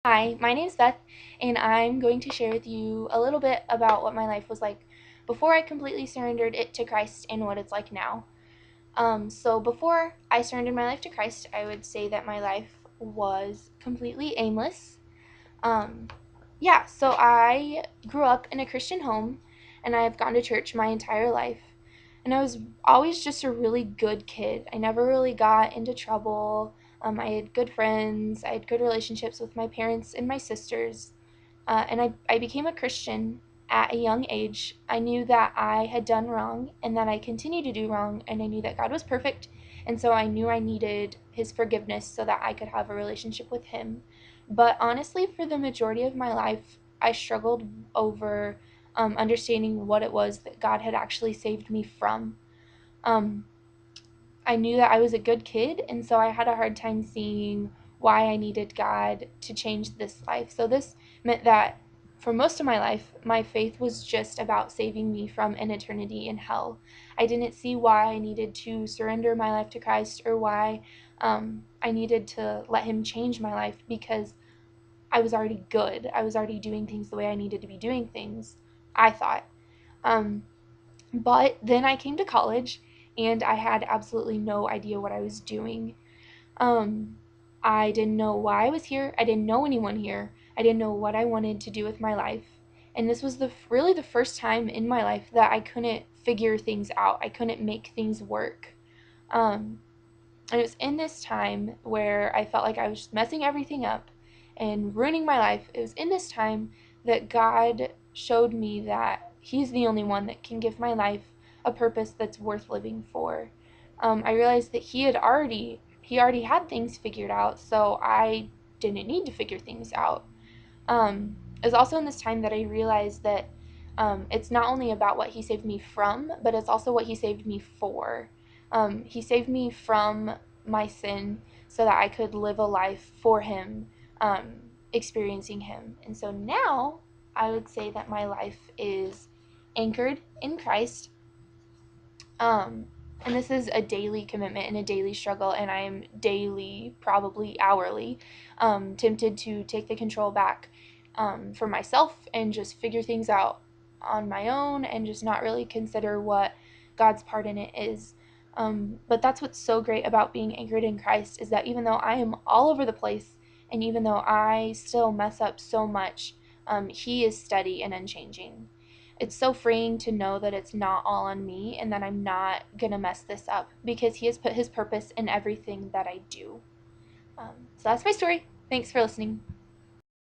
Hi, my name's Beth, and I'm going to share with you a little bit about what my life was like before I completely surrendered it to Christ and what it's like now. So before I surrendered my life to Christ, I would say that my life was completely aimless. Um, so I grew up in a Christian home, and I've gone to church my entire life. And I was always just a really good kid. I never really got into trouble. I had good friends. I had good relationships with my parents and my sisters. And I became a Christian at a young age. I knew that I had done wrong and that I continued to do wrong, and I knew that God was perfect. And so I knew I needed His forgiveness so that I could have a relationship with Him. But honestly, for the majority of my life, I struggled over understanding what it was that God had actually saved me from. Um, I knew that I was a good kid, and so I had a hard time seeing why I needed God to change this life. So this meant that for most of my life, my faith was just about saving me from an eternity in hell. I didn't see why I needed to surrender my life to Christ or why I needed to let Him change my life because I was already good. I was already doing things the way I needed to be doing things, I thought. Um, but then I came to college and I had absolutely no idea what I was doing. Um, I didn't know why I was here. I didn't know anyone here. I didn't know what I wanted to do with my life. And this was really the first time in my life that I couldn't figure things out. I couldn't make things work. Um, and it was in this time where I felt like I was just messing everything up and ruining my life. It was in this time that God showed me that He's the only one that can give my life a purpose that's worth living for. I realized that He already had things figured out, so I didn't need to figure things out. It was also in this time that I realized that it's not only about what He saved me from, but it's also what He saved me for. He saved me from my sin so that I could live a life for Him, experiencing Him. And so now I would say that my life is anchored in Christ. Um, and this is a daily commitment and a daily struggle, and I am daily, probably hourly, tempted to take the control back for myself and just figure things out on my own and just not really consider what God's part in it is. But that's what's so great about being anchored in Christ is that even though I am all over the place and even though I still mess up so much, He is steady and unchanging. It's so freeing to know that it's not all on me and that I'm not gonna mess this up because He has put His purpose in everything that I do. So that's my story. Thanks for listening.